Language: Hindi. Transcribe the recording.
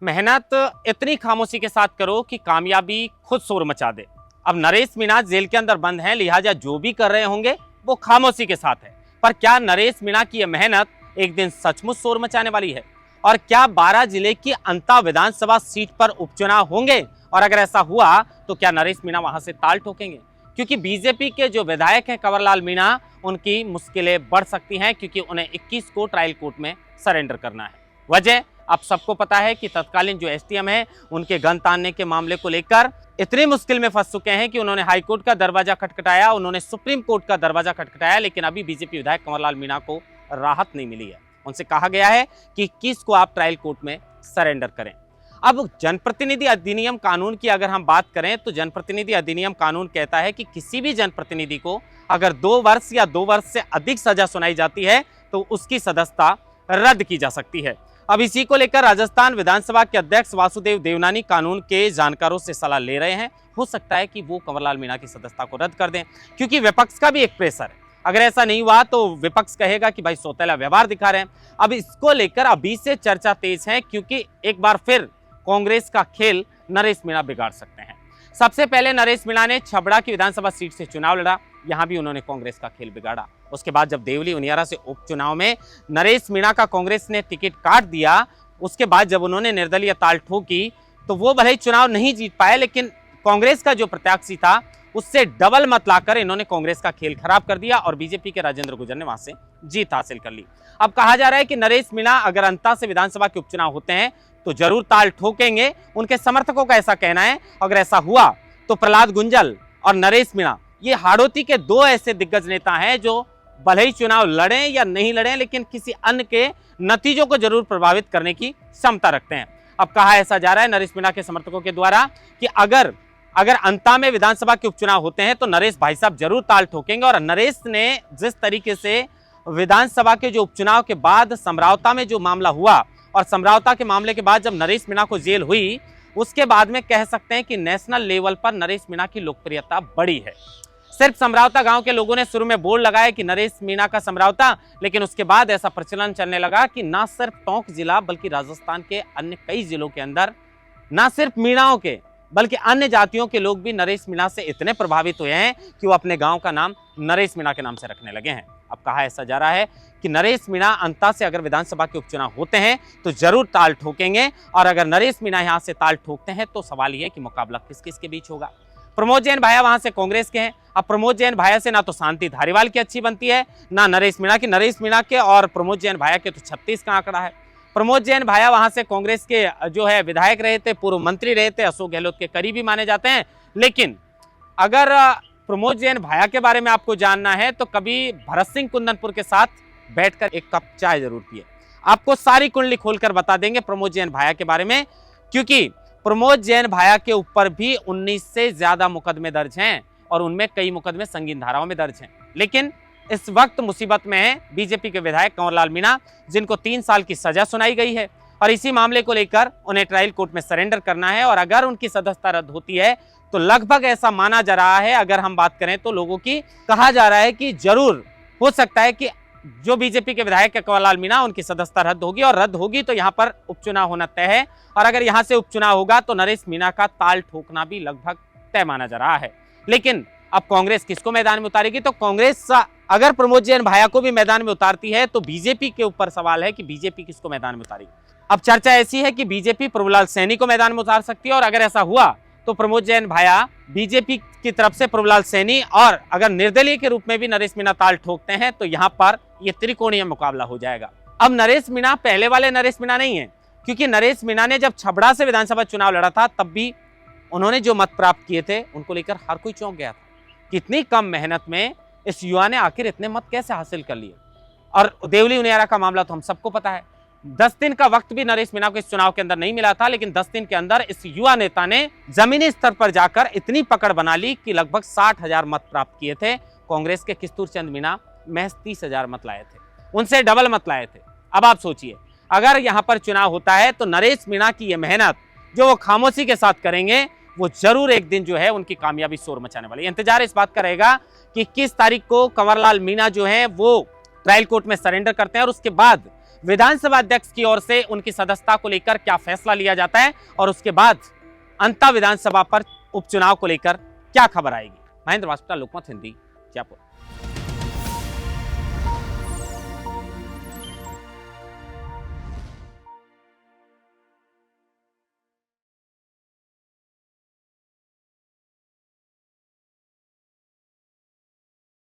मेहनत इतनी खामोशी के साथ करो कि कामयाबी खुद शोर मचा दे। अब नरेश मीणा जेल के अंदर बंद हैं, लिहाजा जो भी कर रहे होंगे वो खामोशी के साथ है। पर क्या नरेश मीणा की यह मेहनत एक दिन सचमुच शोर मचाने वाली है? और क्या 12 जिले की अंता विधानसभा सीट पर उपचुनाव होंगे? और अगर ऐसा हुआ तो क्या नरेश मीणा वहां से ताल ठोकेंगे? क्योंकि बीजेपी के जो विधायक हैं कंवरलाल मीणा, उनकी मुश्किलें बढ़ सकती हैं, क्योंकि उन्हें 21 को ट्रायल कोर्ट में सरेंडर करना है। वजह अब सबको पता है कि तत्कालीन जो एसडीएम है, उनके गन तानने के मामले को लेकर इतनी मुश्किल में फंस चुके हैं कि उन्होंने हाई कोर्ट का दरवाजा खटखटाया, उन्होंने सुप्रीम कोर्ट का दरवाजा खटखटाया, लेकिन अभी बीजेपी विधायक कंवरलाल मीणा को राहत नहीं मिली है। उनसे कहा गया है कि 21 को आप ट्रायल कोर्ट में सरेंडर करें। अब जनप्रतिनिधि अधिनियम कानून की अगर हम बात करें तो जनप्रतिनिधि अधिनियम कानून कहता है कि किसी भी जनप्रतिनिधि को अगर 2 वर्ष या 2 वर्ष से अधिक सजा सुनाई जाती है तो उसकी सदस्यता रद्द की जा सकती है। अब इसी को लेकर राजस्थान विधानसभा के अध्यक्ष वासुदेव देवनानी कानून के जानकारों से सलाह ले रहे हैं। हो सकता है कि वो कंवरलाल मीणा की सदस्यता को रद्द कर दें, क्योंकि विपक्ष का भी एक प्रेशर है। अगर ऐसा नहीं हुआ तो विपक्ष कहेगा कि भाई सौतेला व्यवहार दिखा रहे हैं। अब इसको लेकर अभी से चर्चा तेज है, क्योंकि एक बार फिर कांग्रेस का खेल नरेश मीणा बिगाड़ सकते हैं। सबसे पहले नरेश मीणा ने छबड़ा की विधानसभा सीट से चुनाव लड़ा, यहां भी उन्होंने कांग्रेस का खेल बिगाड़ा। उसके बाद जब देवली उनियारा से उपचुनाव में नरेश मीणा का कांग्रेस ने टिकट काट दिया, उसके बाद जब उन्होंने निर्दलीय ताल ठोकी तो वो भले ही चुनाव नहीं जीत पाए, लेकिन कांग्रेस का जो प्रत्याशी था उससे डबल मत लाकर इन्होंने कांग्रेस का खेल खराब कर दिया और बीजेपी के राजेंद्र गुर्जर ने वहां से जीत हासिल कर ली। अब कहा जा रहा है कि नरेश मीणा अगर अंता से विधानसभा के उपचुनाव होते हैं तो जरूर ताल ठोकेंगे, उनके समर्थकों का ऐसा कहना है। अगर ऐसा हुआ तो प्रहलाद गुंजल और नरेश मीणा ये हाड़ौती के 2 ऐसे दिग्गज नेता हैं जो भले ही चुनाव लड़ें या नहीं लड़ें, लेकिन किसी अन्य के नतीजों को जरूर प्रभावित करने की क्षमता रखते हैं। अब कहा ऐसा जा रहा है नरेश मीणा के समर्थकों के द्वारा कि अगर अंता में विधानसभा के उपचुनाव होते हैं तो नरेश भाई साहब जरूर ताल ठोकेंगे। और नरेश ने जिस तरीके से विधानसभा के जो उपचुनाव के बाद समरावता में जो मामला हुआ और समरावता के मामले के बाद जब नरेश मीणा को जेल हुई, उसके बाद में कह सकते हैं कि नेशनल लेवल पर नरेश मीणा की लोकप्रियता बढ़ी है। सिर्फ समरावता गांव के लोगों ने शुरू में बोर्ड लगाया कि नरेश मीणा का समरावता, लेकिन उसके बाद ऐसा प्रचलन चलने लगा कि ना सिर्फ टोंक जिला बल्कि राजस्थान के अन्य कई जिलों के अंदर ना सिर्फ मीणाओं के बल्कि अन्य जातियों के लोग भी नरेश मीणा से इतने प्रभावित हुए हैं कि वो अपने गांव का नाम नरेश मीणा के नाम से रखने लगे हैं। अब कहा ऐसा जा रहा है कि नरेश मीणा अंता से अगर विधानसभा के उपचुनाव होते हैं तो जरूर ताल ठोकेंगे, और अगर नरेश मीणा यहां से ताल ठोकते हैं तो सवाल यह कि मुकाबला किस किस के बीच होगा। प्रमोद जैन भाया वहां से कांग्रेस के हैं। अब प्रमोद जैन भाया से ना तो शांति धारीवाल की अच्छी बनती है ना नरेश मीणा की। नरेश मीणा के और प्रमोद जैन भाया के तो 36 का आंकड़ा है। प्रमोद जैन भाया वहां से कांग्रेस के जो है विधायक रहे थे, पूर्व मंत्री रहे थे, अशोक गहलोत के करीबी माने जाते हैं। लेकिन अगर प्रमोद जैन भाया के बारे में आपको जानना है तो कभी भरत सिंह कुंदनपुर के साथ बैठकर एक कप चाय जरूर पिए। आपको सारी कुंडली खोलकर बता देंगे प्रमोद जैन भाया के बारे में, क्योंकि प्रमोद जैन भाया के ऊपर भी 19 से ज्यादा मुकदमे दर्ज हैं और उनमें कई मुकदमे संगीन धाराओं में दर्ज हैं। लेकिन इस वक्त मुसीबत में है बीजेपी के विधायक कंवरलाल मीणा, जिनको 3 साल की सजा सुनाई गई है और इसी मामले को लेकर उन्हें ट्रायल कोर्ट में सरेंडर करना है। और अगर उनकी सदस्यता रद्द होती है तो लगभग ऐसा माना जा रहा है, अगर हम बात करें तो लोगों की कहा जा रहा है कि जरूर हो सकता है कि जो बीजेपी के विधायक है कंवरलाल मीणा, उनकी सदस्यता रद्द होगी, और रद्द होगी तो यहाँ पर उपचुनाव होना तय है। और अगर यहाँ से उपचुनाव होगा तो नरेश मीणा का ताल ठोकना भी लगभग तय माना जा रहा है। लेकिन अब कांग्रेस किसको मैदान में उतारेगी? तो कांग्रेस अगर प्रमोद जैन भाया को भी मैदान में उतारती है तो बीजेपी के ऊपर सवाल है कि बीजेपी किसको मैदान में उतारेगी। अब चर्चा ऐसी है कि बीजेपी प्रभुलाल सैनी को मैदान में उतार सकती है, और अगर ऐसा हुआ तो प्रमोद जैन भाया बीजेपी की तरफ से प्रभुलाल सैनी, और अगर निर्दलीय के रूप में भी नरेश मीणा ताल ठोकते हैं तो यहाँ पर यह त्रिकोणीय मुकाबला हो जाएगा। अब नरेश मीणा पहले वाले नरेश मीणा नहीं है, क्योंकि नरेश मीणा ने जब छबड़ा से विधानसभा चुनाव लड़ा था तब भी उन्होंने जो मत प्राप्त किए थे उनको लेकर हर कोई चौंक गया था। कितनी कम मेहनत में इस युवा ने आखिर इतने मत कैसे हासिल कर लिए। और देवली उनियारा का मामला तो हम सबको पता है। 10 दिन का वक्त भी नरेश मीणा को इस चुनाव के अंदर नहीं मिला था, लेकिन 10 दिन के अंदर इस युवा नेता ने जमीनी स्तर पर जाकर इतनी पकड़ बना ली कि लगभग 60,000 मत प्राप्त किए थे। कांग्रेस के किस्तूर चंद मीणा महज 30,000 मत लाए थे, उनसे डबल मत लाए थे। अब आप सोचिए, अगर यहाँ पर चुनाव होता है तो नरेश मीणा की यह मेहनत जो वो खामोशी के साथ करेंगे वो जरूर एक दिन जो है उनकी कामयाबी शोर मचाने वाली है। इंतजार इस बात का रहेगा कि 21 तारीख को कंवरलाल मीणा जो है वो ट्रायल कोर्ट में सरेंडर करते हैं और उसके बाद विधानसभा अध्यक्ष की ओर से उनकी सदस्यता को लेकर क्या फैसला लिया जाता है और उसके बाद अंता विधानसभा पर उपचुनाव को लेकर क्या खबर आएगी। महेंद्र वास्ता, लोकमत हिंदी, जयपुर।